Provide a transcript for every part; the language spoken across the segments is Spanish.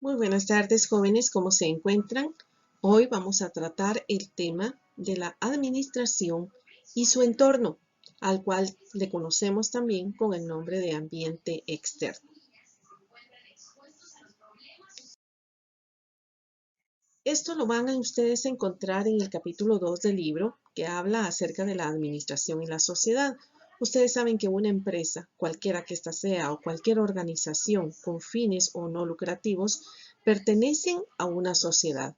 Muy buenas tardes, jóvenes, ¿cómo se encuentran? Hoy vamos a tratar el tema de la administración y su entorno, al cual le conocemos también con el nombre de ambiente externo. Esto lo van a ustedes encontrar en el capítulo 2 del libro, que habla acerca de la administración y la sociedad. Ustedes saben que una empresa, cualquiera que ésta sea, o cualquier organización con fines o no lucrativos, pertenecen a una sociedad.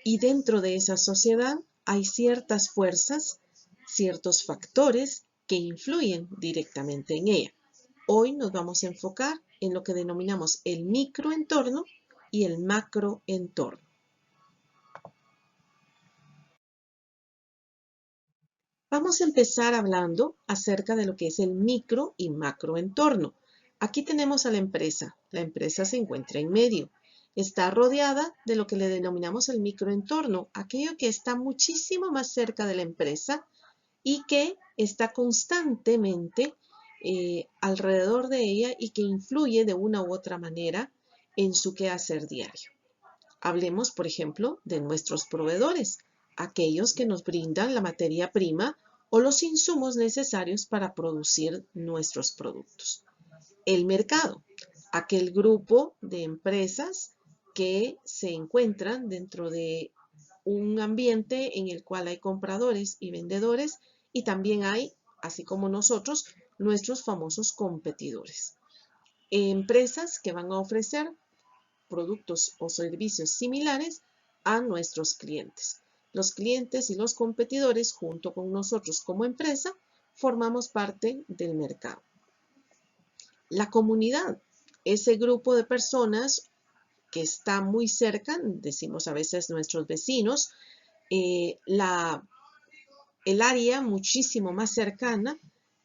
Y dentro de esa sociedad hay ciertas fuerzas, ciertos factores que influyen directamente en ella. Hoy nos vamos a enfocar en lo que denominamos el microentorno y el macroentorno. Vamos a empezar hablando acerca de lo que es el micro y macroentorno. Aquí tenemos a la empresa. La empresa se encuentra en medio. Está rodeada de lo que le denominamos el microentorno, aquello que está muchísimo más cerca de la empresa y que está constantemente alrededor de ella y que influye de una u otra manera en su quehacer diario. Hablemos, por ejemplo, de nuestros proveedores, aquellos que nos brindan la materia prima o los insumos necesarios para producir nuestros productos. El mercado, aquel grupo de empresas que se encuentran dentro de un ambiente en el cual hay compradores y vendedores y también hay, así como nosotros, nuestros famosos competidores. Empresas que van a ofrecer productos o servicios similares a nuestros clientes. Los clientes y los competidores, junto con nosotros como empresa, formamos parte del mercado. La comunidad, ese grupo de personas que está muy cerca, decimos a veces nuestros vecinos, el área muchísimo más cercana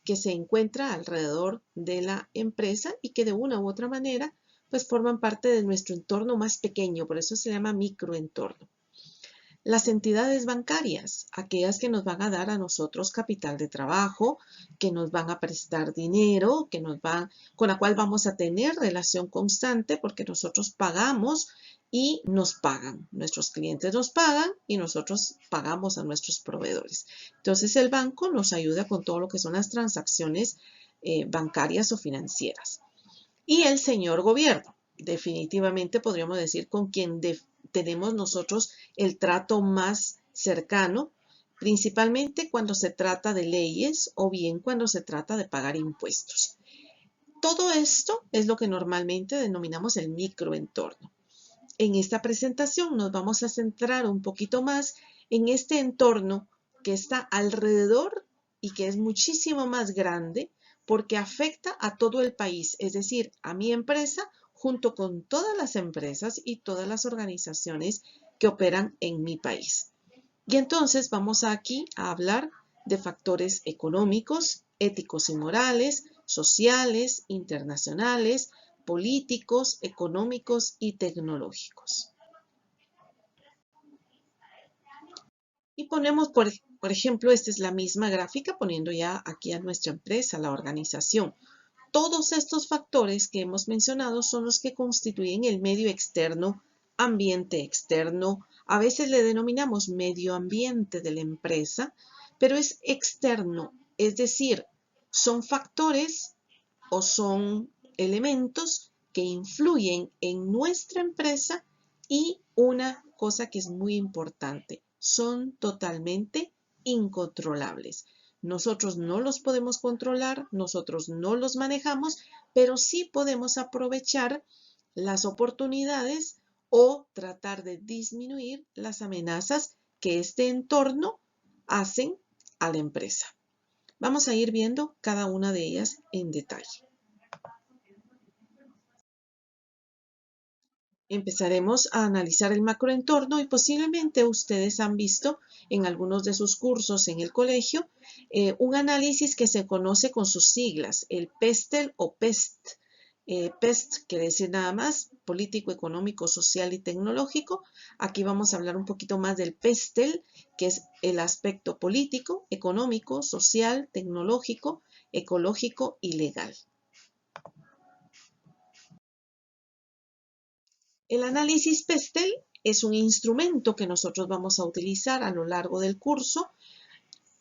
que se encuentra alrededor de la empresa y que de una u otra manera pues forman parte de nuestro entorno más pequeño, por eso se llama microentorno. Las entidades bancarias, aquellas que nos van a dar a nosotros capital de trabajo, que nos van a prestar dinero, con la cual vamos a tener relación constante porque nosotros pagamos y nos pagan. Nuestros clientes nos pagan y nosotros pagamos a nuestros proveedores. Entonces el banco nos ayuda con todo lo que son las transacciones bancarias o financieras. Y el señor gobierno, definitivamente podríamos decir con quien tenemos nosotros el trato más cercano, principalmente cuando se trata de leyes o bien cuando se trata de pagar impuestos. Todo esto es lo que normalmente denominamos el microentorno. En esta presentación nos vamos a centrar un poquito más en este entorno que está alrededor y que es muchísimo más grande porque afecta a todo el país, es decir, a mi empresa junto con todas las empresas y todas las organizaciones que operan en mi país. Y entonces vamos aquí a hablar de factores económicos, éticos y morales, sociales, internacionales, políticos, económicos y tecnológicos. Y ponemos, por ejemplo, esta es la misma gráfica poniendo ya aquí a nuestra empresa, la organización. Todos estos factores que hemos mencionado son los que constituyen el medio externo, ambiente externo. A veces le denominamos medio ambiente de la empresa, pero es externo, es decir, son factores o son elementos que influyen en nuestra empresa y una cosa que es muy importante, son totalmente incontrolables. Nosotros no los podemos controlar, nosotros no los manejamos, pero sí podemos aprovechar las oportunidades o tratar de disminuir las amenazas que este entorno hacen a la empresa. Vamos a ir viendo cada una de ellas en detalle. Empezaremos a analizar el macroentorno y posiblemente ustedes han visto en algunos de sus cursos en el colegio un análisis que se conoce con sus siglas, el PESTEL o PEST. PEST quiere decir nada más político, económico, social y tecnológico. Aquí vamos a hablar un poquito más del PESTEL, que es el aspecto político, económico, social, tecnológico, ecológico y legal. El análisis PESTEL es un instrumento que nosotros vamos a utilizar a lo largo del curso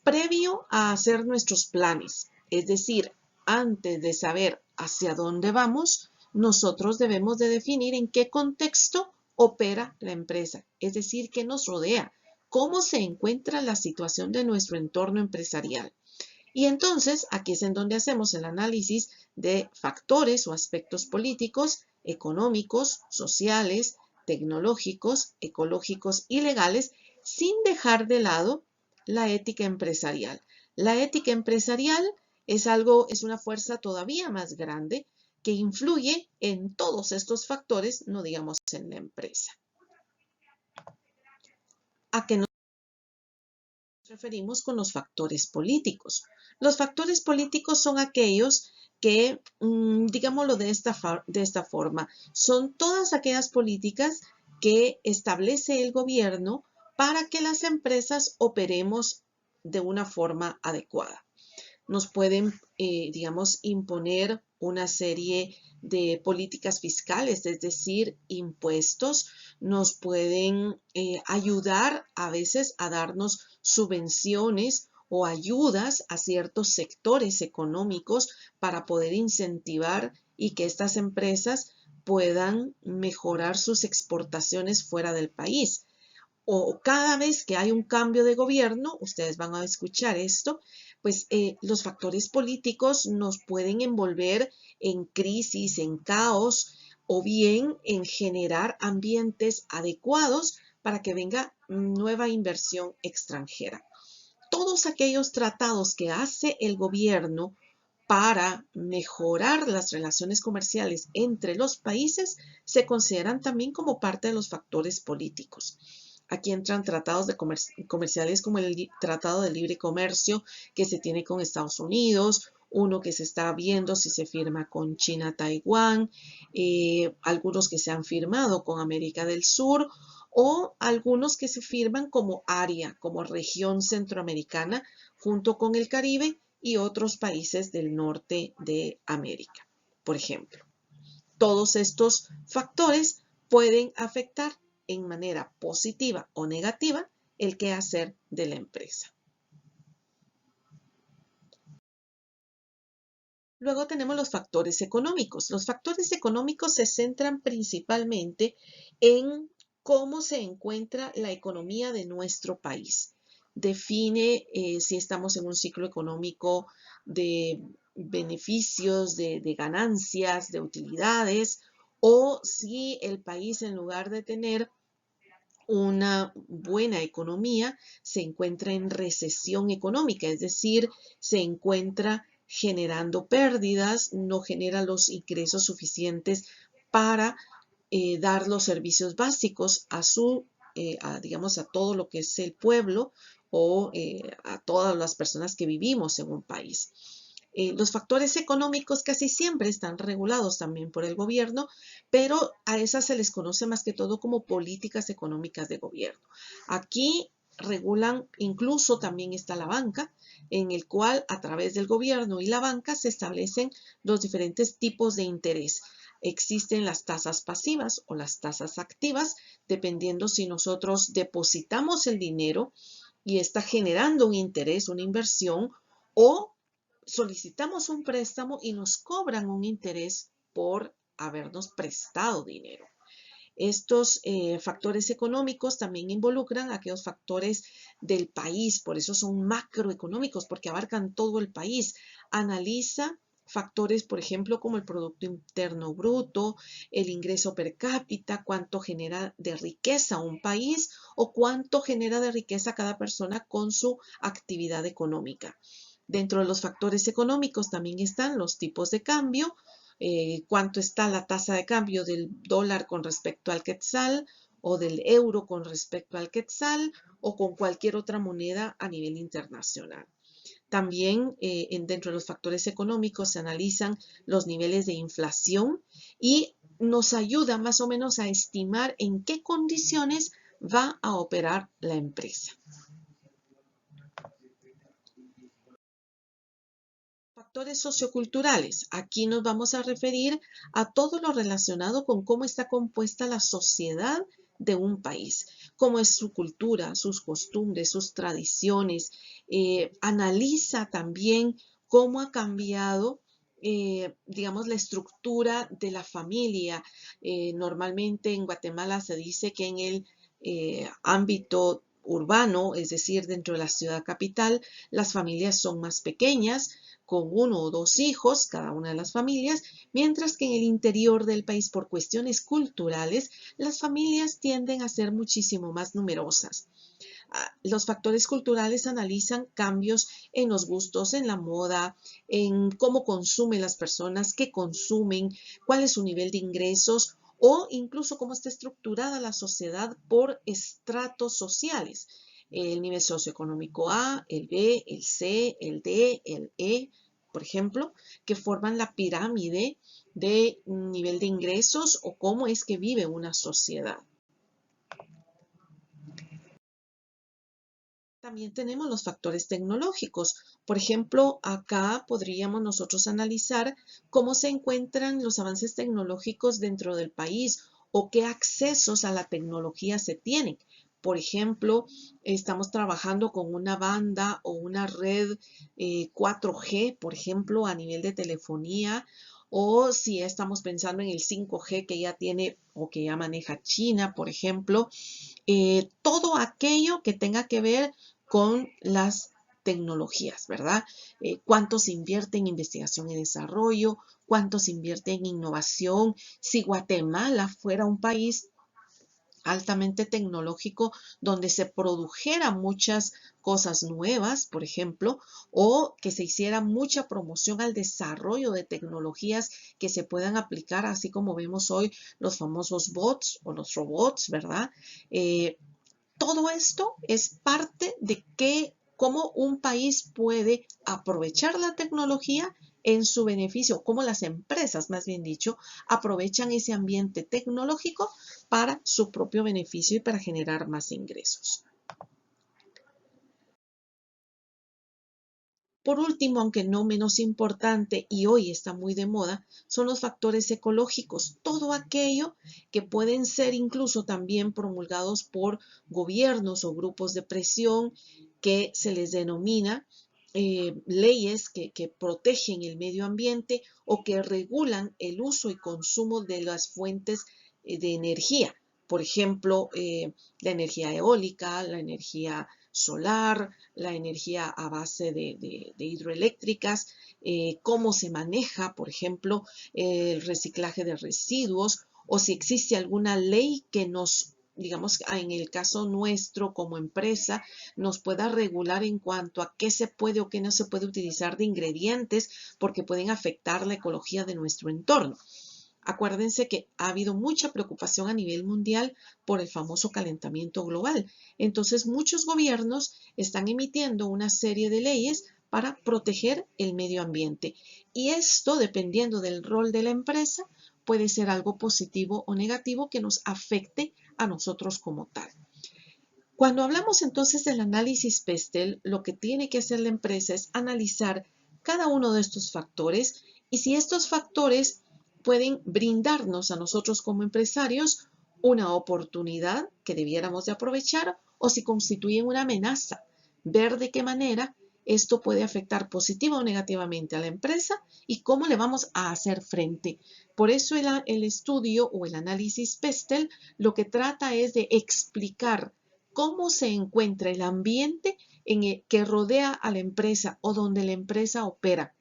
previo a hacer nuestros planes. Es decir, antes de saber hacia dónde vamos, nosotros debemos de definir en qué contexto opera la empresa, es decir, qué nos rodea, cómo se encuentra la situación de nuestro entorno empresarial. Y entonces, aquí es en donde hacemos el análisis de factores o aspectos políticos, económicos, sociales, tecnológicos, ecológicos y legales, sin dejar de lado la ética empresarial. La ética empresarial es una fuerza todavía más grande que influye en todos estos factores, no digamos en la empresa. ¿A qué nos referimos con los factores políticos? Los factores políticos son aquellos que, digámoslo de esta forma, son todas aquellas políticas que establece el gobierno para que las empresas operemos de una forma adecuada. Nos pueden, digamos, imponer una serie de políticas fiscales, es decir, impuestos, nos pueden ayudar a veces a darnos subvenciones o ayudas a ciertos sectores económicos para poder incentivar y que estas empresas puedan mejorar sus exportaciones fuera del país. O cada vez que hay un cambio de gobierno, ustedes van a escuchar esto, pues los factores políticos nos pueden envolver en crisis, en caos o bien en generar ambientes adecuados para que venga nueva inversión extranjera. Todos aquellos tratados que hace el gobierno para mejorar las relaciones comerciales entre los países se consideran también como parte de los factores políticos. Aquí entran tratados comerciales como el Tratado de Libre Comercio que se tiene con Estados Unidos, uno que se está viendo si se firma con China, Taiwán, algunos que se han firmado con América del Sur o algunos que se firman como área, como región centroamericana, junto con el Caribe y otros países del norte de América, por ejemplo. Todos estos factores pueden afectar en manera positiva o negativa el quehacer de la empresa. Luego tenemos los factores económicos. Los factores económicos se centran principalmente en cómo se encuentra la economía de nuestro país. Define si estamos en un ciclo económico de beneficios, de ganancias, de utilidades, o si el país, en lugar de tener una buena economía, se encuentra en recesión económica, es decir, se encuentra generando pérdidas, no genera los ingresos suficientes para dar los servicios básicos digamos, a todo lo que es el pueblo o a todas las personas que vivimos en un país. Los factores económicos casi siempre están regulados también por el gobierno, pero a esas se les conoce más que todo como políticas económicas de gobierno. Aquí regulan, incluso también está la banca, en el cual a través del gobierno y la banca se establecen los diferentes tipos de interés. Existen las tasas pasivas o las tasas activas, dependiendo si nosotros depositamos el dinero y está generando un interés, una inversión, o solicitamos un préstamo y nos cobran un interés por habernos prestado dinero. Estos factores económicos también involucran aquellos factores del país, por eso son macroeconómicos, porque abarcan todo el país. Analiza factores, por ejemplo, como el Producto Interno Bruto, el ingreso per cápita, cuánto genera de riqueza un país o cuánto genera de riqueza cada persona con su actividad económica. Dentro de los factores económicos también están los tipos de cambio, cuánto está la tasa de cambio del dólar con respecto al quetzal o del euro con respecto al quetzal o con cualquier otra moneda a nivel internacional. También dentro de los factores económicos se analizan los niveles de inflación y nos ayuda más o menos a estimar en qué condiciones va a operar la empresa. Factores socioculturales. Aquí nos vamos a referir a todo lo relacionado con cómo está compuesta la sociedad de un país, cómo es su cultura, sus costumbres, sus tradiciones. Analiza también cómo ha cambiado, digamos, la estructura de la familia. Normalmente en Guatemala se dice que en el ámbito urbano, es decir, dentro de la ciudad capital, las familias son más pequeñas, con uno o dos hijos, cada una de las familias, mientras que en el interior del país, por cuestiones culturales, las familias tienden a ser muchísimo más numerosas. Los factores culturales analizan cambios en los gustos, en la moda, en cómo consumen las personas, qué consumen, cuál es su nivel de ingresos o incluso cómo está estructurada la sociedad por estratos sociales. El nivel socioeconómico A, el B, el C, el D, el E, por ejemplo, que forman la pirámide de nivel de ingresos o cómo es que vive una sociedad. También tenemos los factores tecnológicos. Por ejemplo, acá podríamos nosotros analizar cómo se encuentran los avances tecnológicos dentro del país o qué accesos a la tecnología se tienen. Por ejemplo, estamos trabajando con una banda o una red 4G, por ejemplo, a nivel de telefonía, o si estamos pensando en el 5G que ya tiene o que ya maneja China, por ejemplo, todo aquello que tenga que ver con las tecnologías, ¿verdad? ¿Cuánto se invierte en investigación y desarrollo? ¿Cuánto se invierte en innovación? Si Guatemala fuera un país altamente tecnológico donde se produjera muchas cosas nuevas, por ejemplo, o que se hiciera mucha promoción al desarrollo de tecnologías que se puedan aplicar, así como vemos hoy los famosos bots o los robots, ¿verdad? Todo esto es parte de cómo un país puede aprovechar la tecnología en su beneficio, cómo las empresas, más bien dicho, aprovechan ese ambiente tecnológico para su propio beneficio y para generar más ingresos. Por último, aunque no menos importante y hoy está muy de moda, son los factores ecológicos, todo aquello que pueden ser incluso también promulgados por gobiernos o grupos de presión que se les denomina leyes que protegen el medio ambiente o que regulan el uso y consumo de las fuentes de energía. Por ejemplo, la energía eólica, la energía solar, la energía a base de hidroeléctricas, cómo se maneja, por ejemplo, el reciclaje de residuos o si existe alguna ley que nos, digamos, en el caso nuestro como empresa, nos pueda regular en cuanto a qué se puede o qué no se puede utilizar de ingredientes porque pueden afectar la ecología de nuestro entorno. Acuérdense que ha habido mucha preocupación a nivel mundial por el famoso calentamiento global. Entonces, muchos gobiernos están emitiendo una serie de leyes para proteger el medio ambiente. Y esto, dependiendo del rol de la empresa, puede ser algo positivo o negativo que nos afecte a nosotros como tal. Cuando hablamos entonces del análisis PESTEL, lo que tiene que hacer la empresa es analizar cada uno de estos factores y si estos factores pueden brindarnos a nosotros como empresarios una oportunidad que debiéramos de aprovechar o si constituyen una amenaza. Ver de qué manera esto puede afectar positiva o negativamente a la empresa y cómo le vamos a hacer frente. Por eso el estudio o el análisis PESTEL lo que trata es de explicar cómo se encuentra el ambiente que rodea a la empresa o donde la empresa opera.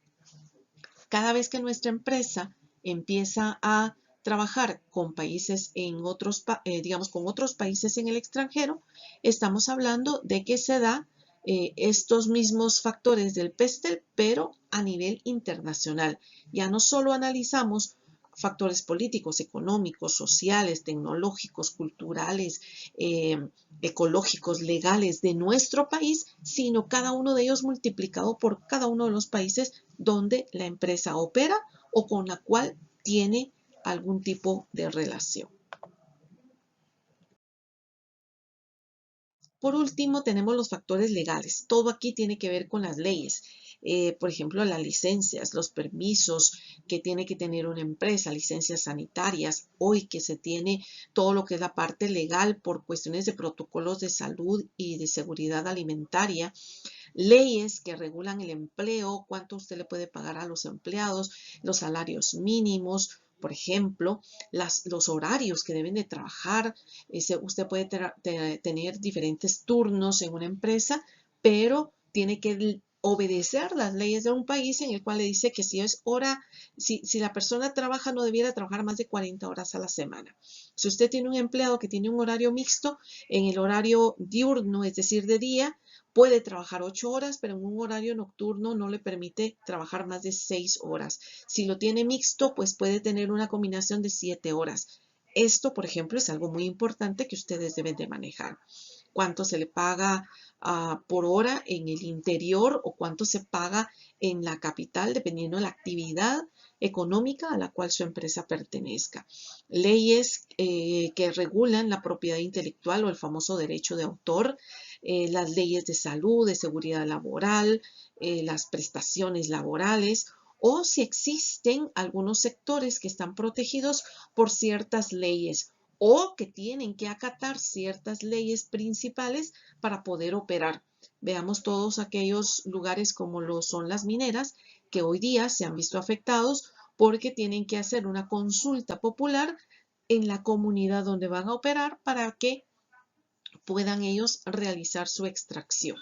Cada vez que nuestra empresa empieza a trabajar con países en otros, digamos, con otros países en el extranjero, estamos hablando de que se da estos mismos factores del PESTEL, pero a nivel internacional. Ya no solo analizamos factores políticos, económicos, sociales, tecnológicos, culturales, ecológicos, legales de nuestro país, sino cada uno de ellos multiplicado por cada uno de los países donde la empresa opera o con la cual tiene algún tipo de relación. Por último, tenemos los factores legales. Todo aquí tiene que ver con las leyes. por ejemplo, las licencias, los permisos que tiene que tener una empresa, licencias sanitarias, hoy que se tiene todo lo que es la parte legal por cuestiones de protocolos de salud y de seguridad alimentaria, leyes que regulan el empleo, cuánto usted le puede pagar a los empleados, los salarios mínimos, por ejemplo, los horarios que deben de trabajar. Usted puede tener diferentes turnos en una empresa, pero tiene que obedecer las leyes de un país en el cual le dice que si es hora, si la persona trabaja, no debiera trabajar más de 40 horas a la semana. Si usted tiene un empleado que tiene un horario mixto, en el horario diurno, es decir, de día, puede trabajar 8 horas, pero en un horario nocturno no le permite trabajar más de 6 horas. Si lo tiene mixto, pues puede tener una combinación de 7 horas. Esto, por ejemplo, es algo muy importante que ustedes deben de manejar. Cuánto se le paga por hora en el interior o cuánto se paga en la capital, dependiendo de la actividad económica a la cual su empresa pertenezca. Leyes que regulan la propiedad intelectual o el famoso derecho de autor, las leyes de salud, de seguridad laboral, las prestaciones laborales, o si existen algunos sectores que están protegidos por ciertas leyes o que tienen que acatar ciertas leyes principales para poder operar. Veamos todos aquellos lugares como lo son las mineras, que hoy día se han visto afectados porque tienen que hacer una consulta popular en la comunidad donde van a operar para que puedan ellos realizar su extracción.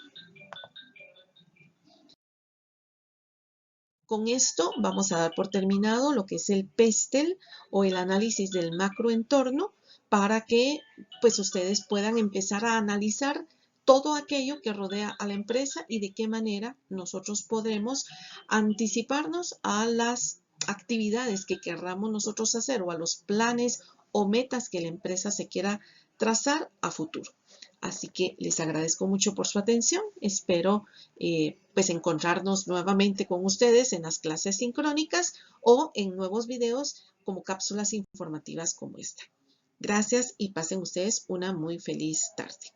Con esto vamos a dar por terminado lo que es el PESTEL o el análisis del macroentorno para que pues ustedes puedan empezar a analizar todo aquello que rodea a la empresa y de qué manera nosotros podremos anticiparnos a las actividades que querramos nosotros hacer o a los planes o metas que la empresa se quiera trazar a futuro. Así que les agradezco mucho por su atención. Espero pues encontrarnos nuevamente con ustedes en las clases sincrónicas o en nuevos videos como cápsulas informativas como esta. Gracias y pasen ustedes una muy feliz tarde.